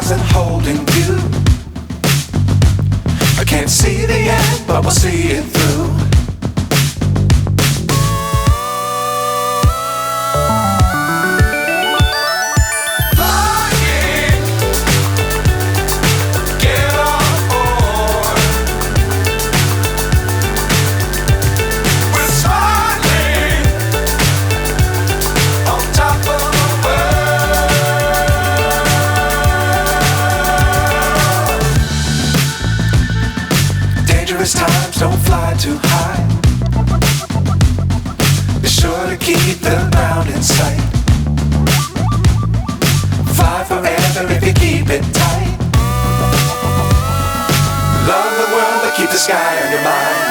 stars and holding you. I can't see the end, but we'll see it through. Times don't fly too high. Be sure to keep the ground in sight. Fly forever if you keep it tight. Love the world but keep the sky on your mind.